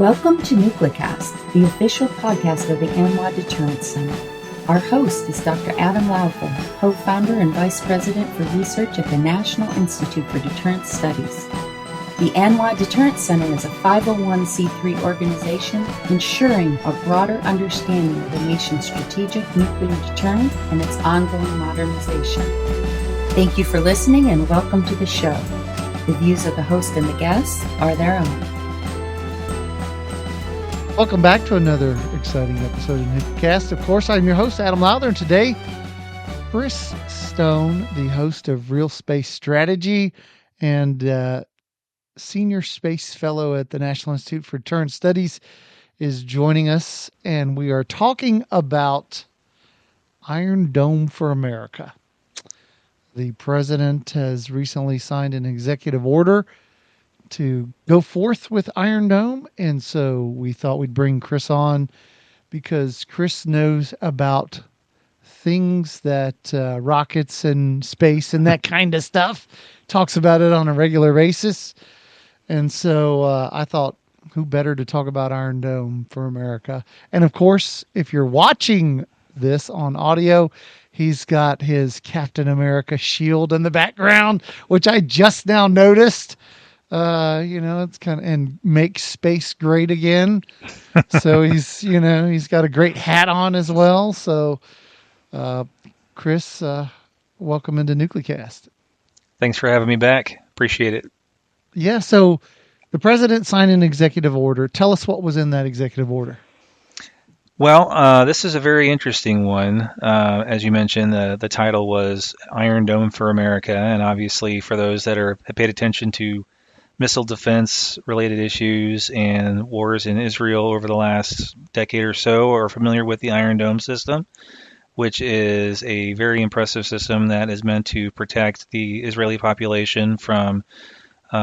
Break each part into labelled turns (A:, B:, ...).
A: Welcome to NucleCast, the official podcast of the NY Deterrence Center. Our host is Dr. Adam Lowthorne, co-founder and vice president for research at the National Institute for Deterrence Studies. The NY Deterrence Center is a 501c3 organization ensuring a broader understanding of the nation's strategic nuclear deterrence and its ongoing modernization. Thank you for listening and welcome to the show. The views of the host and the guests are their own.
B: Welcome back to another exciting episode of NucleCast. Of course, I'm your host, Adam Lowther, and today, Chris Stone, the host of Real Space Strategy and Senior Space Fellow at the National Institute for Deterrence Studies, is joining us, and we are talking about Iron Dome for America. The president has recently signed an executive order to go forth with Iron Dome, and so we thought we'd bring Chris on because Chris knows about things that rockets and space and that kind of stuff, talks about it on a regular basis, and so I thought, who better to talk about Iron Dome for America? And of course, if you're watching this on audio, he's got his Captain America shield in the background, which I just now noticed. It's kind of, and make space great again. So he's got a great hat on as well. So, Chris, welcome into NucleCast.
C: Thanks for having me back. Appreciate it.
B: Yeah. So the president signed an executive order. Tell us what was in that executive order.
C: Well, this is a very interesting one. As you mentioned, the title was Iron Dome for America. And obviously for those that have paid attention to missile defense related issues and wars in Israel over the last decade or so are familiar with the Iron Dome system, which is a very impressive system that is meant to protect the Israeli population from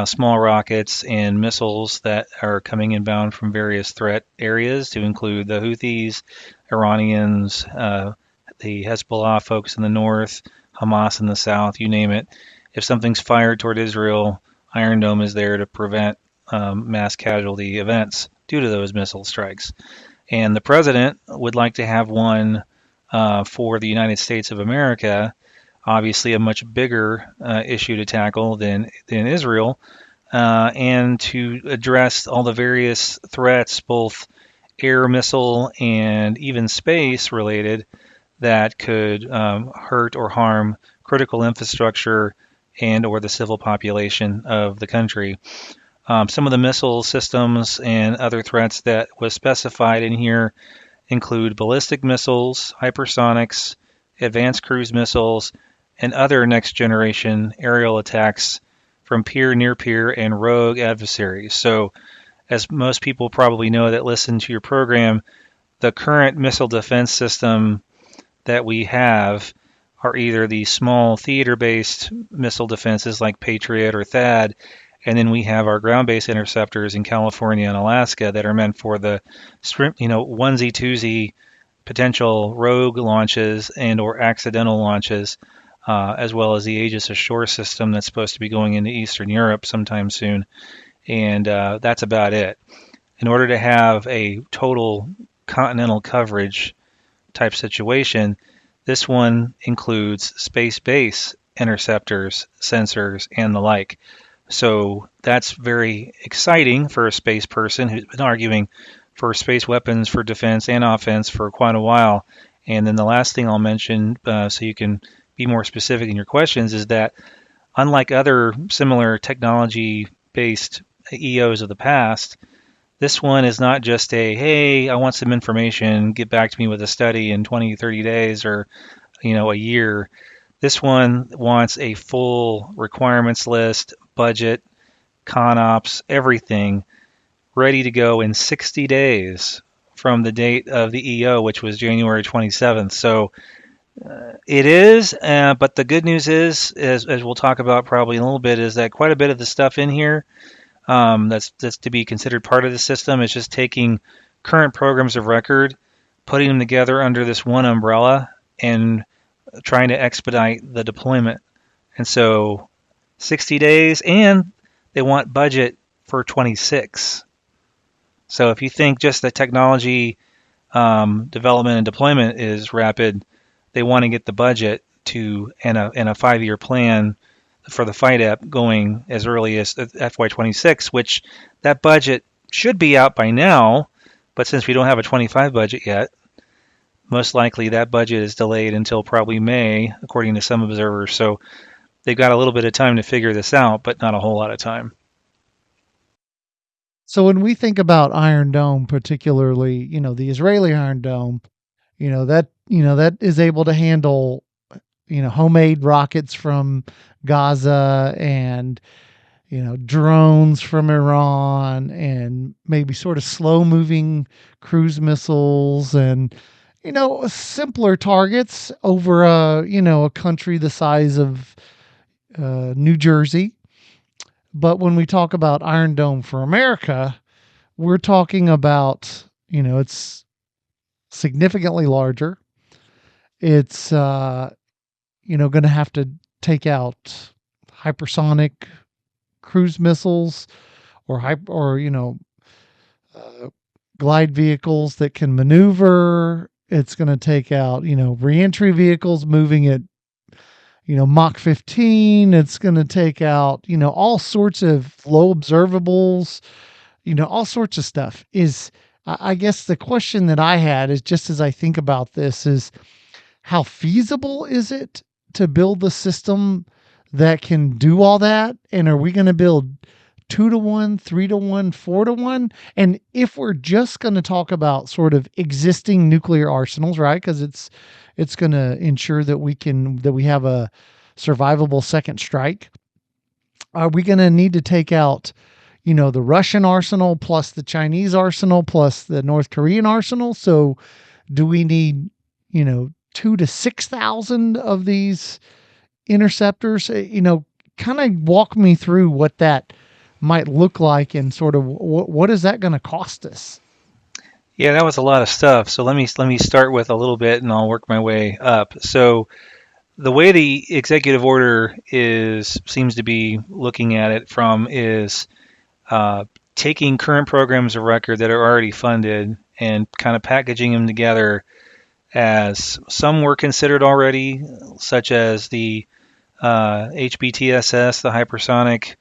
C: small rockets and missiles that are coming inbound from various threat areas, to include the Houthis, Iranians, the Hezbollah folks in the north, Hamas in the south, you name it. If something's fired toward Israel, Iron Dome is there to prevent mass casualty events due to those missile strikes. And the president would like to have one for the United States of America, obviously a much bigger issue to tackle than Israel, and to address all the various threats, both air, missile, and even space related, that could hurt or harm critical infrastructure and or the civil population of the country. Some of the missile systems and other threats that was specified in here include ballistic missiles, hypersonics, advanced cruise missiles, and other next-generation aerial attacks from peer, near-peer, and rogue adversaries. So, as most people probably know that listen to your program, the current missile defense system that we have are either the small theater-based missile defenses like Patriot or THAAD, and then we have our ground-based interceptors in California and Alaska that are meant for the onesie, twosie potential rogue launches and or accidental launches, as well as the Aegis Ashore system that's supposed to be going into Eastern Europe sometime soon. And that's about it. In order to have a total continental coverage type situation, this one includes space-based interceptors, sensors, and the like. So that's very exciting for a space person who's been arguing for space weapons for defense and offense for quite a while. And then the last thing I'll mention, so you can be more specific in your questions, is that unlike other similar technology-based EOs of the past, this one is not just a, hey, I want some information, get back to me with a study in 20, 30 days or, a year. This one wants a full requirements list, budget, ConOps, everything ready to go in 60 days from the date of the EO, which was January 27th. So it is, but the good news is, as we'll talk about probably in a little bit, is that quite a bit of the stuff in here that's to be considered part of the system is just taking current programs of record, putting them together under this one umbrella, and trying to expedite the deployment. And so 60 days, and they want budget for 26. So if you think just the technology development and deployment is rapid, they want to get the budget to and a 5-year plan for the FIDEP going as early as FY26, which that budget should be out by now, but since we don't have a 25 budget yet, most likely that budget is delayed until probably May, according to some observers. So they've got a little bit of time to figure this out, but not a whole lot of time.
B: So when we think about Iron Dome, particularly, the Israeli Iron Dome, that is able to handle, homemade rockets from Gaza and, drones from Iran and maybe sort of slow moving cruise missiles and, simpler targets over a country the size of New Jersey. But when we talk about Iron Dome for America, we're talking about, it's significantly larger. It's, going to have to take out hypersonic cruise missiles or glide vehicles that can maneuver. It's going to take out, reentry vehicles moving at Mach 15. It's going to take out, all sorts of low observables, all sorts of stuff. I guess the question that I had is, just as I think about this, is how feasible is it to build the system that can do all that? And are we going to build 2-to-1, 3-to-1, 4-to-1? And if we're just going to talk about sort of existing nuclear arsenals, right? Because it's going to ensure that we have a survivable second strike. Are we going to need to take out, the Russian arsenal plus the Chinese arsenal plus the North Korean arsenal? So do we need, 2 to 6,000 of these interceptors? Kind of walk me through what that might look like and sort of what is that going to cost us?
C: Yeah, that was a lot of stuff. So let me start with a little bit, and I'll work my way up. So the way the executive order seems to be looking at it from is taking current programs of record that are already funded and kind of packaging them together, as some were considered already, such as the HBTSS, the hypersonic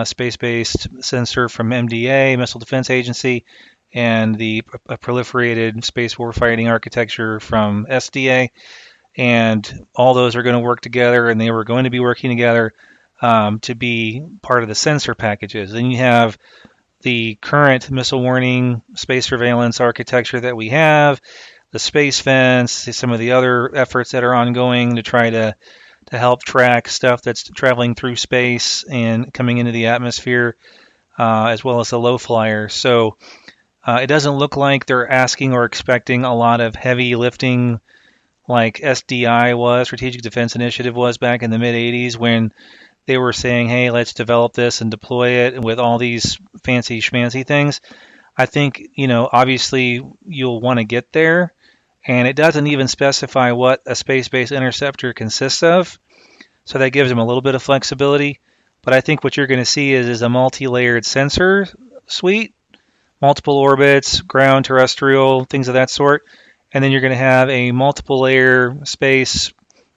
C: space-based sensor from MDA, Missile Defense Agency, and the proliferated space warfighting architecture from SDA. And all those are going to work together, and they were going to be working together to be part of the sensor packages. Then you have the current missile warning space surveillance architecture that we have, the space fence, some of the other efforts that are ongoing to try to help track stuff that's traveling through space and coming into the atmosphere, as well as the low flyers. So it doesn't look like they're asking or expecting a lot of heavy lifting like SDI was, Strategic Defense Initiative was back in the mid-'80s, when they were saying, hey, let's develop this and deploy it with all these fancy schmancy things. I think, obviously you'll want to get there. And it doesn't even specify what a space-based interceptor consists of. So that gives them a little bit of flexibility. But I think what you're going to see is a multi-layered sensor suite, multiple orbits, ground, terrestrial, things of that sort. And then you're going to have a multiple layer space,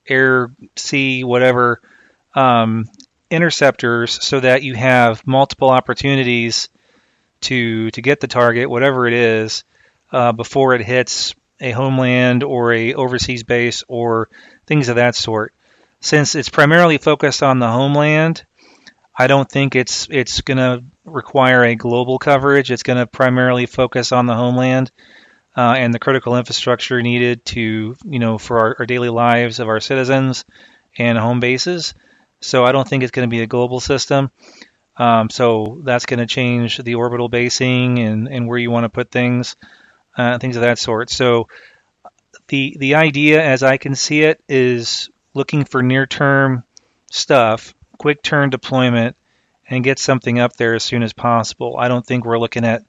C: air, sea, whatever, interceptors, so that you have multiple opportunities to get the target, whatever it is, before it hits a homeland or a overseas base or things of that sort. Since it's primarily focused on the homeland, I don't think it's going to require a global coverage. It's going to primarily focus on the homeland and the critical infrastructure needed to, for our daily lives of our citizens and home bases. So I don't think it's going to be a global system. So that's going to change the orbital basing and where you want to put things. Things of that sort. So the idea, as I can see it, is looking for near-term stuff, quick-turn deployment, and get something up there as soon as possible. I don't think we're looking at,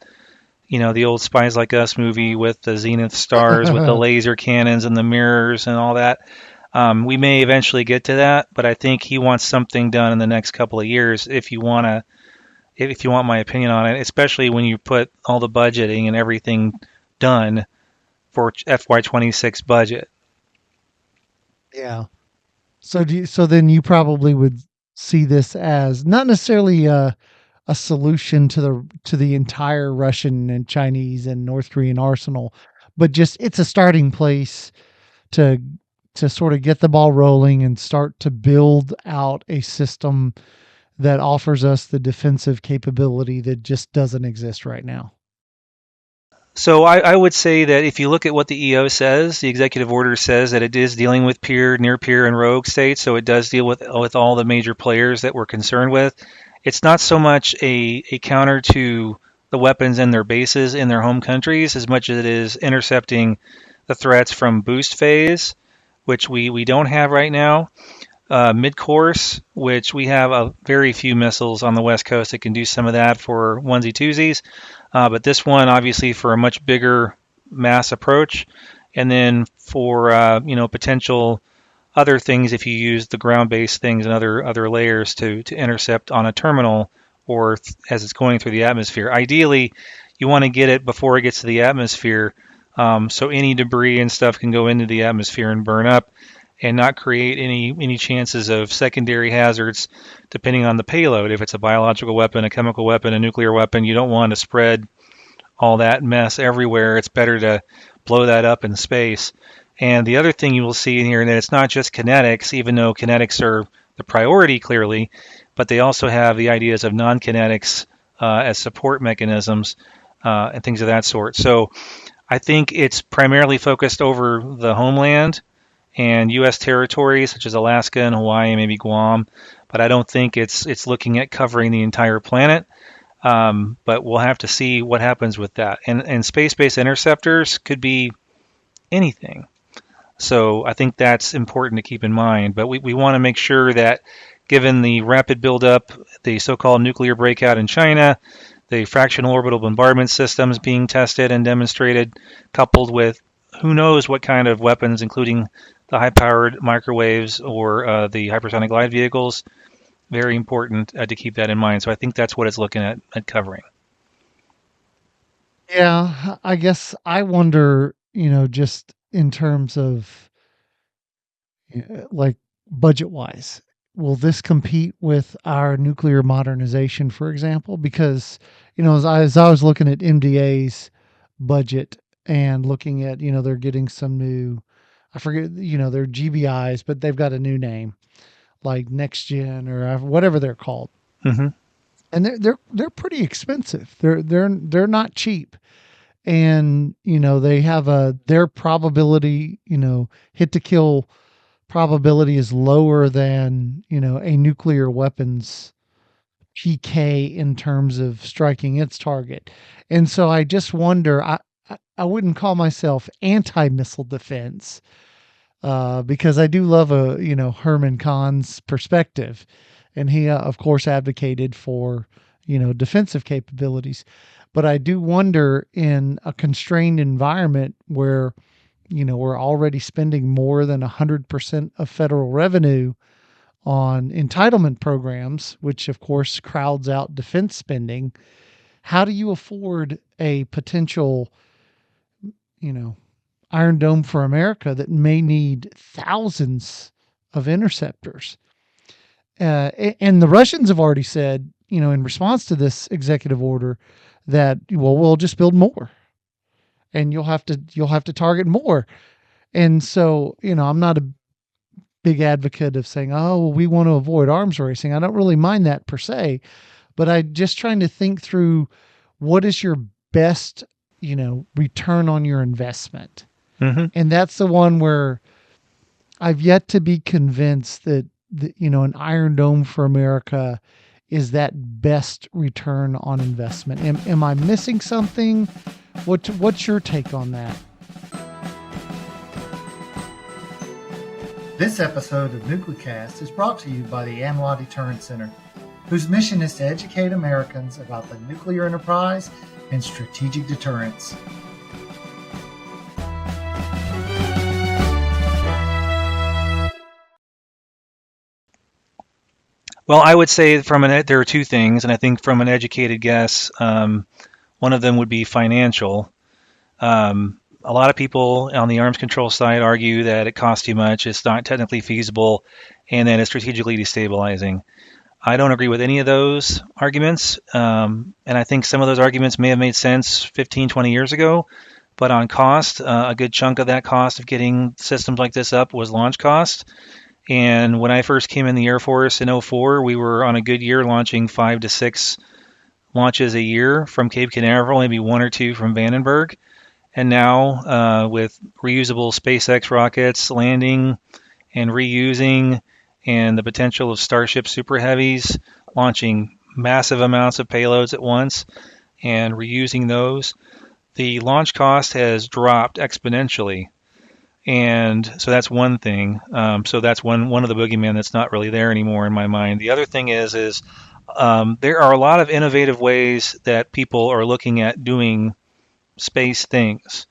C: the old Spies Like Us movie with the Zenith stars, with the laser cannons and the mirrors and all that. We may eventually get to that, but I think he wants something done in the next couple of years if you want to if you want my opinion on it, especially when you put all the budgeting and everything done for FY26 budget.
B: Yeah. So then you probably would see this as not necessarily a solution to the entire Russian and Chinese and North Korean arsenal, but just it's a starting place to sort of get the ball rolling and start to build out a system that offers us the defensive capability that just doesn't exist right now.
C: So I would say that if you look at what the EO says, the executive order says that it is dealing with peer, near peer, and rogue states. So it does deal with all the major players that we're concerned with. It's not so much a counter to the weapons and their bases in their home countries as much as it is intercepting the threats from boost phase, which we don't have right now. Mid-course, which we have a very few missiles on the West Coast that can do some of that for onesie twosies. But this one, obviously, for a much bigger mass approach, and then for potential other things if you use the ground-based things and other layers to intercept on a terminal or as it's going through the atmosphere. Ideally, you want to get it before it gets to the atmosphere, so any debris and stuff can go into the atmosphere and burn up, and not create any chances of secondary hazards depending on the payload. If it's a biological weapon, a chemical weapon, a nuclear weapon, you don't want to spread all that mess everywhere. It's better to blow that up in space. And the other thing you will see in here is that it's not just kinetics, even though kinetics are the priority clearly, but they also have the ideas of non-kinetics as support mechanisms and things of that sort. So I think it's primarily focused over the homeland and U.S. territories such as Alaska and Hawaii and maybe Guam, but I don't think it's looking at covering the entire planet. But we'll have to see what happens with that. And space-based interceptors could be anything. So I think that's important to keep in mind. But we want to make sure that given the rapid buildup, the so-called nuclear breakout in China, the fractional orbital bombardment systems being tested and demonstrated, coupled with who knows what kind of weapons, including the high-powered microwaves or the hypersonic glide vehicles, very important to keep that in mind. So I think that's what it's looking at covering.
B: Yeah, I guess I wonder, just in terms of like budget wise, will this compete with our nuclear modernization, for example? Because, as I was looking at MDA's budget and looking at, they're getting some new, I forget, they're GBIs, but they've got a new name like Next Gen or whatever they're called.
C: Mm-hmm.
B: And they're pretty expensive. They're not cheap. And, they have their probability, hit to kill probability is lower than, a nuclear weapons PK in terms of striking its target. And so I just wonder, I wouldn't call myself anti-missile defense, because I do love Herman Kahn's perspective, and he of course advocated for defensive capabilities. But I do wonder, in a constrained environment where we're already spending more than 100% of federal revenue on entitlement programs, which of course crowds out defense spending. How do you afford a potential, Iron Dome for America that may need thousands of interceptors? And the Russians have already said, in response to this executive order, that we'll just build more, and you'll have to target more. And so, I'm not a big advocate of saying, oh, well, we want to avoid arms racing. I don't really mind that per se, but I just trying to think through what is your best, return on your investment.
C: Mm-hmm.
B: And that's the one where I've yet to be convinced that, an Iron Dome for America is that best return on investment. Am I missing something? What's your take on that?
D: This episode of NucleCast is brought to you by the ANWA Deterrence Center, whose mission is to educate Americans about the nuclear enterprise and strategic deterrence.
C: Well, I would say there are two things, and I think from an educated guess, one of them would be financial. A lot of people on the arms control side argue that it costs too much, it's not technically feasible, and that it's strategically destabilizing. I don't agree with any of those arguments, and I think some of those arguments may have made sense 15, 20 years ago, but on cost, a good chunk of that cost of getting systems like this up was launch cost. And when I first came in the Air Force in '04, we were on a good year launching 5 to 6 launches a year from Cape Canaveral, maybe 1 or 2 from Vandenberg. And now with reusable SpaceX rockets landing and reusing, and the potential of Starship Super Heavies launching massive amounts of payloads at once and reusing those, the launch cost has dropped exponentially. And so that's one thing. So that's one of the boogeymen that's not really there anymore in my mind. The other thing is there are a lot of innovative ways that people are looking at doing space things,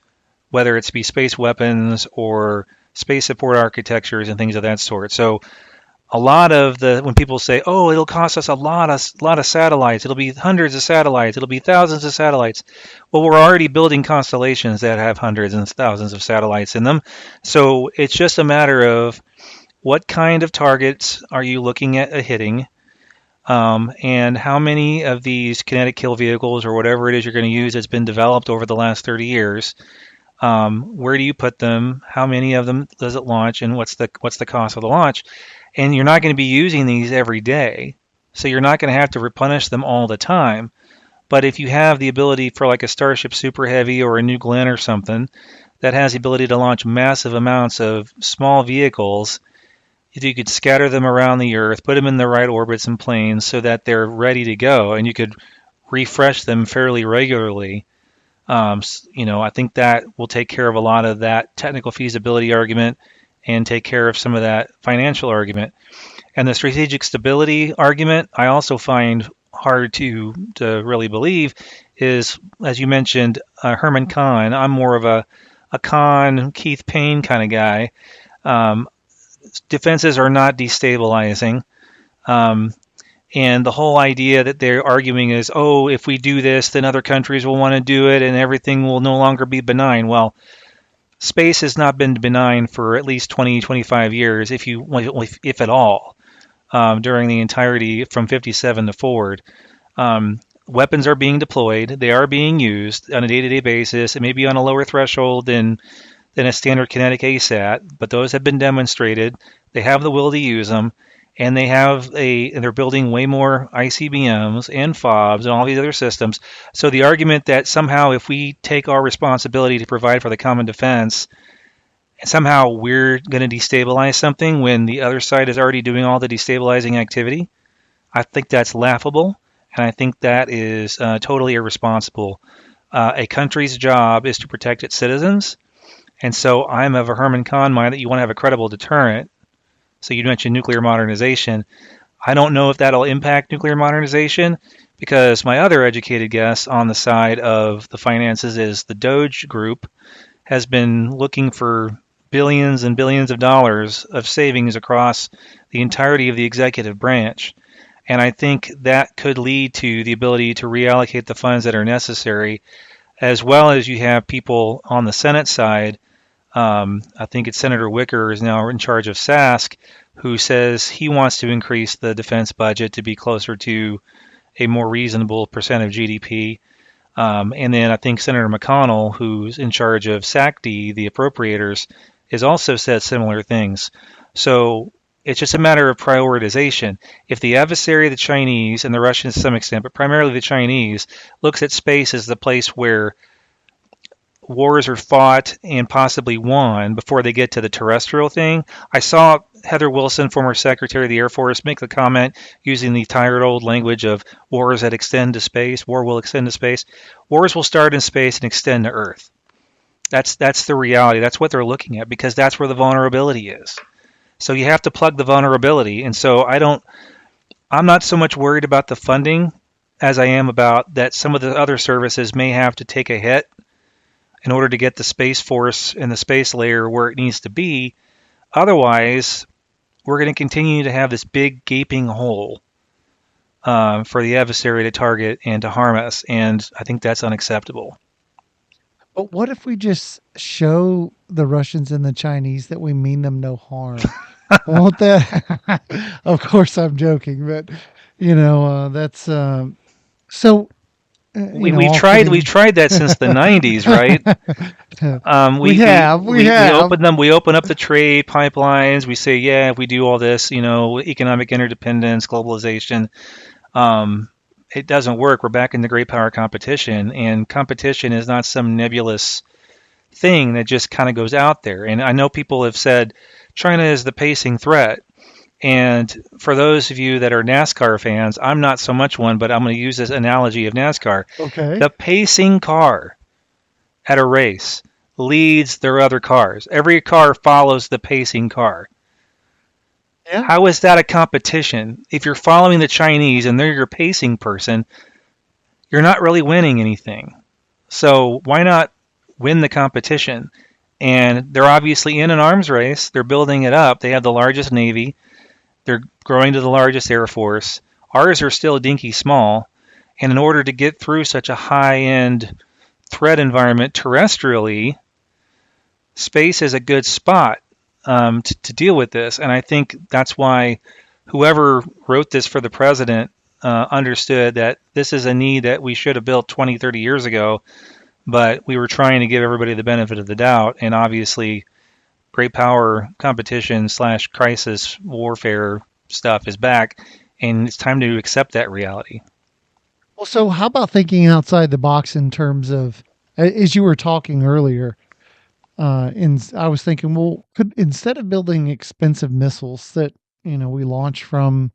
C: whether it's be space weapons or space support architectures and things of that sort. So a lot of when people say, "Oh, it'll cost us a lot of satellites. It'll be hundreds of satellites. It'll be thousands of satellites." Well, we're already building constellations that have hundreds and thousands of satellites in them. So it's just a matter of what kind of targets are you looking at hitting, and how many of these kinetic kill vehicles or whatever it is you're going to use that's been developed over the last 30 years. Where do you put them? How many of them does it launch, and what's the cost of the launch? And you're not going to be using these every day, so you're not going to have to replenish them all the time. But if you have the ability for like a Starship Super Heavy or a New Glenn or something that has the ability to launch massive amounts of small vehicles, if you could scatter them around the Earth, put them in the right orbits and planes so that they're ready to go, and you could refresh them fairly regularly. I think that will take care of a lot of that technical feasibility argument and take care of some of that financial argument. And the strategic stability argument, I also find hard to really believe, is, as you mentioned, Herman Kahn. I'm more of a Kahn, Keith Payne kind of guy. Defenses are not destabilizing. And the whole idea that they're arguing is, oh, if we do this, then other countries will want to do it and everything will no longer be benign. Well, space has not been benign for at least 20, 25 years, if at all, during the entirety from 57 to forward. Weapons are being deployed. They are being used on a day-to-day basis. It may be on a lower threshold than a standard kinetic ASAT, but those have been demonstrated. They have the will to use them, and they're building way more ICBMs and FOBs and all these other systems. So the argument that somehow if we take our responsibility to provide for the common defense, somehow we're going to destabilize something when the other side is already doing all the destabilizing activity, I think that's laughable, and I think that is totally irresponsible. A country's job is to protect its citizens, and so I'm of a Herman Kahn mind that you want to have a credible deterrent. So you mentioned nuclear modernization. I don't know if that'll impact nuclear modernization, because my other educated guess on the side of the finances is the Doge Group has been looking for billions and billions of dollars of savings across the entirety of the executive branch. And I think that could lead to the ability to reallocate the funds that are necessary, as well as you have people on the Senate side. I think it's Senator Wicker is now in charge of SASC, who says he wants to increase the defense budget to be closer to a more reasonable percent of GDP. And then I think Senator McConnell, who's in charge of SACD, the appropriators, has also said similar things. So it's just a matter of prioritization. If the adversary, the Chinese, and the Russians to some extent, but primarily the Chinese, looks at space as the place where wars are fought and possibly won before they get to the terrestrial thing. I saw Heather Wilson, former Secretary of the Air Force, make the comment using the tired old language of wars that extend to space. War will extend to space. Wars will start in space and extend to Earth. That's the reality. That's what they're looking at, because that's where the vulnerability is. So you have to plug the vulnerability. And so I'm not so much worried about the funding as I am about that some of the other services may have to take a hit in order to get the Space Force and the space layer where it needs to be. Otherwise, we're going to continue to have this big gaping hole for the adversary to target and to harm us, and I think that's unacceptable.
B: But what if we just show the Russians and the Chinese that we mean them no harm? Won't that? Of course, I'm joking, but that's so.
C: We've
B: All
C: tried
B: kidding.
C: that since the 90s, right? We open up the trade pipelines. We say, yeah, if we do all this, economic interdependence, globalization, it doesn't work. We're back in the great power competition, and competition is not some nebulous thing that just kind of goes out there. And I know people have said China is the pacing threat. And for those of you that are NASCAR fans, I'm not so much one, but I'm going to use this analogy of NASCAR.
B: Okay.
C: The pacing car at a race leads their other cars. Every car follows the pacing car.
B: Yeah.
C: How is that a competition? If you're following the Chinese and they're your pacing person, you're not really winning anything. So why not win the competition? And they're obviously in an arms race. They're building it up. They have the largest Navy. They're growing to the largest Air Force. Ours are still dinky small. And in order to get through such a high-end threat environment terrestrially, space is a good spot to deal with this. And I think that's why whoever wrote this for the president understood that this is a need that we should have built 20, 30 years ago, but we were trying to give everybody the benefit of the doubt. And obviously, great power competition / crisis warfare stuff is back, and it's time to accept that reality.
B: Well, so how about thinking outside the box in terms of, as you were talking earlier, I was thinking, well, instead of building expensive missiles that, we launch from,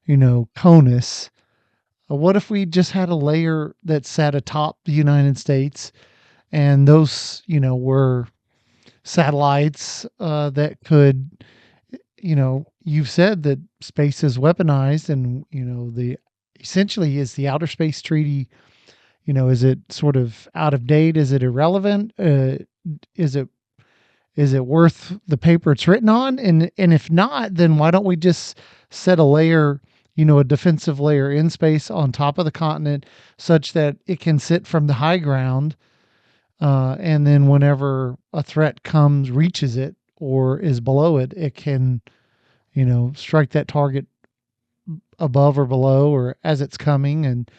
B: CONUS, what if we just had a layer that sat atop the United States, and those, were satellites that could, you've said that space is weaponized, and the essentially is the Outer Space Treaty. Is it sort of out of date? Is it irrelevant? Is it worth the paper it's written on? And if not, then why don't we just set a layer, a defensive layer in space on top of the continent, such that it can sit from the high ground, and then whenever a threat reaches it or is below it, it can, strike that target above or below or as it's coming, and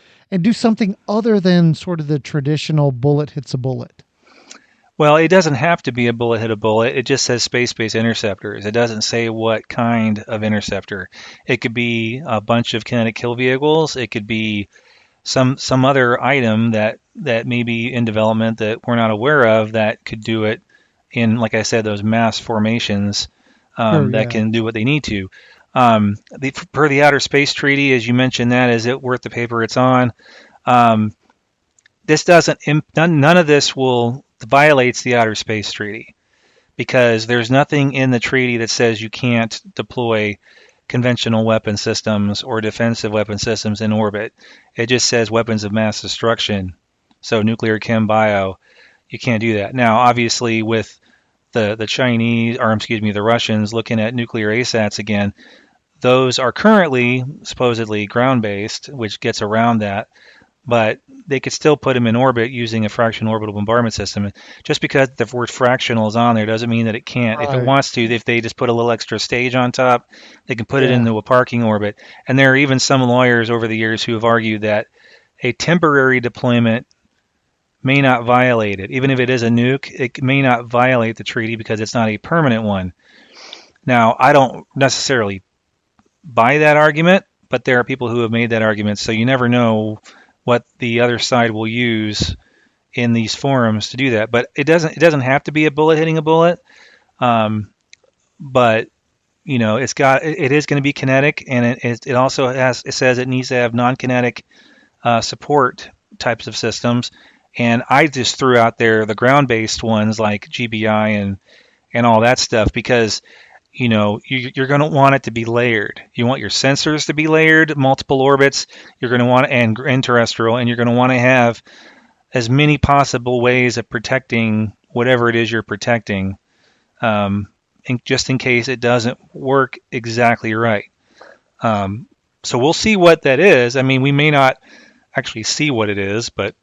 B: do something other than sort of the traditional bullet hits a bullet.
C: Well, it doesn't have to be a bullet hit a bullet. It just says space-based interceptors. It doesn't say what kind of interceptor. It could be a bunch of kinetic kill vehicles. It could be some other item that may be in development that we're not aware of that could do it in, like I said, those mass formations that can do what they need to. Per the Outer Space Treaty, as you mentioned, that is it worth the paper it's on? This doesn't. None of this violates the Outer Space Treaty, because there's nothing in the treaty that says you can't deploy conventional weapon systems or defensive weapon systems in orbit. It just says weapons of mass destruction. So nuclear, chem, bio, you can't do that. Now, obviously, with the Chinese, or excuse me, the Russians looking at nuclear ASATs again, those are currently supposedly ground-based, which gets around that. But they could still put them in orbit using a fractional orbital bombardment system. Just because the word fractional is on there doesn't mean that it can't. Right. If it wants to, if they just put a little extra stage on top, they can put it into a parking orbit. And there are even some lawyers over the years who have argued that a temporary deployment may not violate it. Even if it is a nuke, it may not violate the treaty because it's not a permanent one. Now, I don't necessarily buy that argument, but there are people who have made that argument, so you never know what the other side will use in these forums to do that. But it doesn't have to be a bullet hitting a bullet. But it is going to be kinetic, and it also says it needs to have non-kinetic support types of systems. And I just threw out there the ground-based ones like GBI and all that stuff, because you're going to want it to be layered. You want your sensors to be layered, multiple orbits. You're going to want and terrestrial, and you're going to want to have as many possible ways of protecting whatever it is you're protecting, just in case it doesn't work exactly right. So we'll see what that is. I mean, we may not actually see what it is, but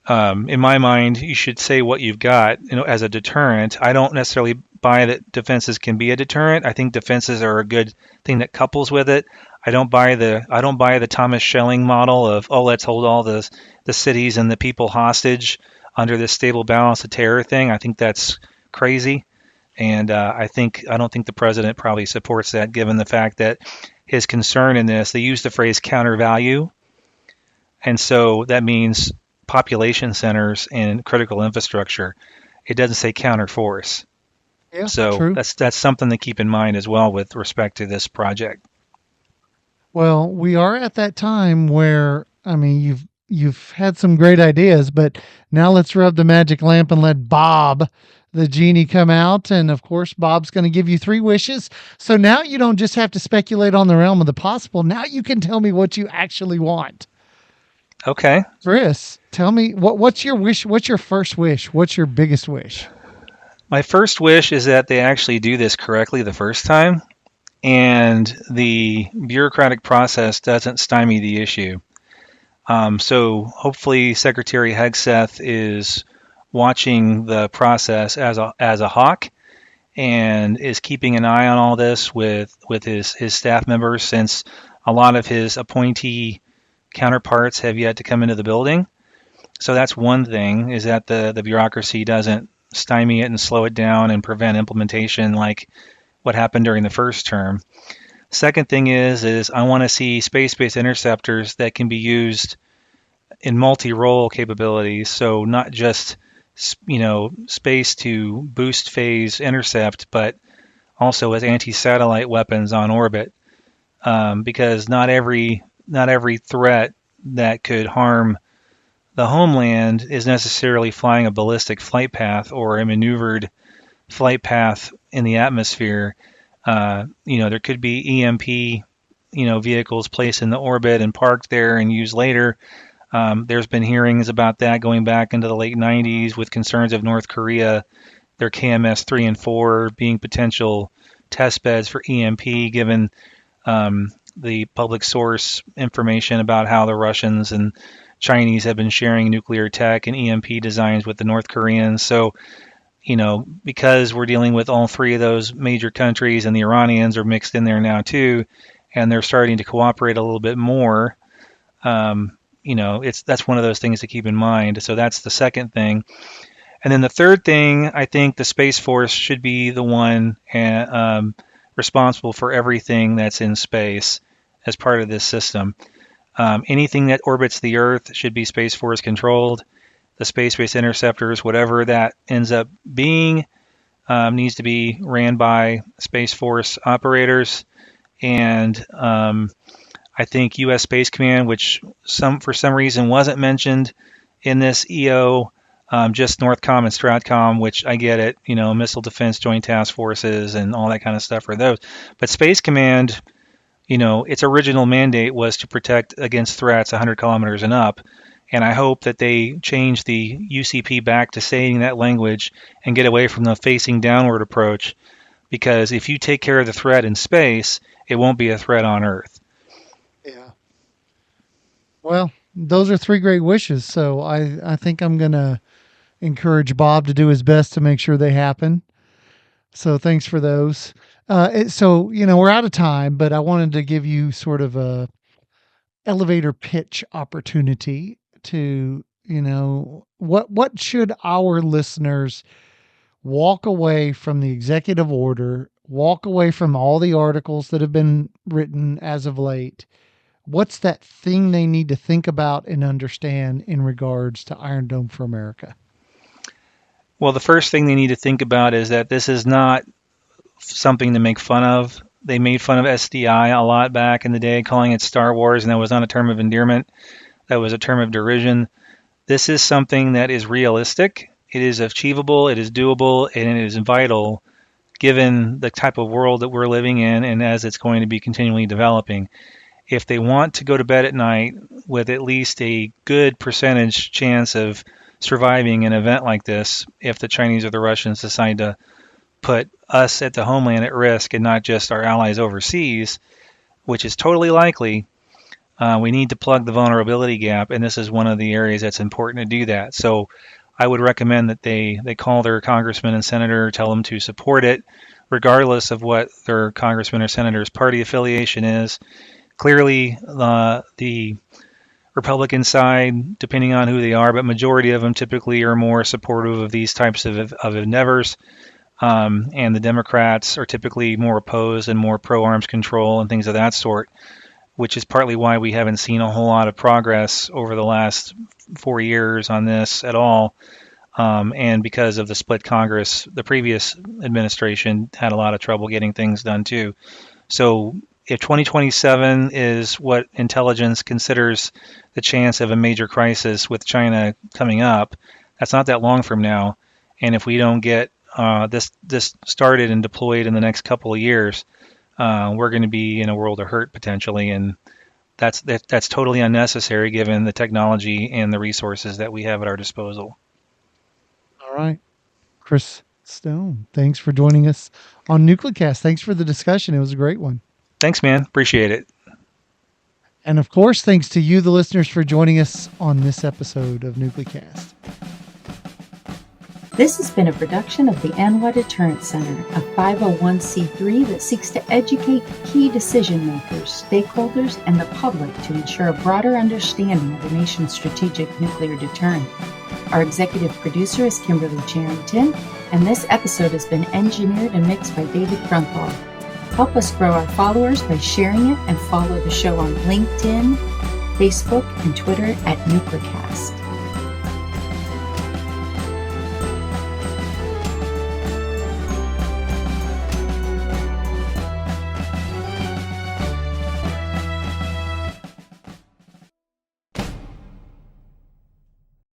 C: in my mind, you should say what you've got, as a deterrent. I don't necessarily buy that defenses can be a deterrent. I think defenses are a good thing that couples with it. I don't buy the Thomas Schelling model of, let's hold all the cities and the people hostage under this stable balance of terror thing. I think that's crazy, and I don't think the president probably supports that, given the fact that his concern in this, they use the phrase counter value, and so that means population centers and critical infrastructure. It doesn't say counter force.
B: Yeah,
C: so
B: true.
C: That's something to keep in mind as well with respect to this project.
B: Well, we are at that time where, I mean, you've had some great ideas, but now let's rub the magic lamp and let Bob, the genie, come out. And of course, Bob's going to give you 3 wishes. So now you don't just have to speculate on the realm of the possible. Now you can tell me what you actually want.
C: Okay.
B: Chris, tell me, what's your wish? What's your first wish? What's your biggest wish?
C: My first wish is that they actually do this correctly the first time, and the bureaucratic process doesn't stymie the issue. So hopefully Secretary Hegseth is watching the process as a hawk and is keeping an eye on all this with his staff members, since a lot of his appointee counterparts have yet to come into the building. So that's one thing, is that the bureaucracy doesn't stymie it and slow it down and prevent implementation like what happened during the first term. Second thing is I want to see space-based interceptors that can be used in multi-role capabilities. So not just, space to boost phase intercept, but also as anti-satellite weapons on orbit. Because not every threat that could harm the homeland is necessarily flying a ballistic flight path or a maneuvered flight path in the atmosphere. There could be EMP, vehicles placed in the orbit and parked there and used later. There's been hearings about that going back into the late 90s with concerns of North Korea, their KMS 3 and 4 being potential test beds for EMP, given the public source information about how the Russians and Chinese have been sharing nuclear tech and EMP designs with the North Koreans. So, because we're dealing with all 3 of those major countries, and the Iranians are mixed in there now too, and they're starting to cooperate a little bit more, that's one of those things to keep in mind. So that's the second thing. And then the third thing, I think the Space Force should be the one responsible for everything that's in space as part of this system. Anything that orbits the Earth should be Space Force controlled. The space-based interceptors, whatever that ends up being, needs to be ran by Space Force operators. And I think U.S. Space Command, which for some reason wasn't mentioned in this EO, just Northcom and Stratcom, which I get it, Missile Defense Joint Task Forces and all that kind of stuff for those. But Space Command, its original mandate was to protect against threats 100 kilometers and up. And I hope that they change the UCP back to saying that language and get away from the facing downward approach, because if you take care of the threat in space, it won't be a threat on Earth.
B: Yeah. Well, those are 3 great wishes. So I think I'm going to encourage Bob to do his best to make sure they happen. So thanks for those. We're out of time, but I wanted to give you sort of a elevator pitch opportunity to, what should our listeners walk away from the executive order, walk away from all the articles that have been written as of late? What's that thing they need to think about and understand in regards to Iron Dome for America?
C: Well, the first thing they need to think about is that this is not something to make fun of. They made fun of SDI a lot back in the day, calling it Star Wars, and that was not a term of endearment. That was a term of derision. This is something that is realistic. It is achievable, it is doable, and it is vital given the type of world that we're living in and as it's going to be continually developing. If they want to go to bed at night with at least a good percentage chance of surviving an event like this, if the Chinese or the Russians decide to put us at the homeland at risk and not just our allies overseas, which is totally likely, We need to plug the vulnerability gap, and this is one of the areas that's important to do that. So I would recommend that they call their congressman and senator, tell them to support it, regardless of what their congressman or senator's party affiliation is. Clearly, the Republican side, depending on who they are, but majority of them typically are more supportive of these types of endeavors. And the Democrats are typically more opposed and more pro-arms control and things of that sort, which is partly why we haven't seen a whole lot of progress over the last 4 years on this at all. And because of the split Congress, the previous administration had a lot of trouble getting things done too. So if 2027 is what intelligence considers the chance of a major crisis with China coming up, that's not that long from now. And if we don't get this started and deployed in the next couple of years, we're going to be in a world of hurt potentially, and that's totally unnecessary given the technology and the resources that we have at our disposal.
B: All right, Chris Stone, thanks for joining us on NucleCast. Thanks for the discussion. It was a great one.
C: Thanks, man. Appreciate it.
B: And of course, thanks to you, the listeners, for joining us on this episode of NucleCast.
A: This has been a production of the NY Deterrence Center, a 501c3 that seeks to educate key decision makers, stakeholders, and the public to ensure a broader understanding of the nation's strategic nuclear deterrent. Our executive producer is Kimberly Charrington, and this episode has been engineered and mixed by David Grunthal. Help us grow our followers by sharing it and follow the show on LinkedIn, Facebook, and Twitter at NucleCast.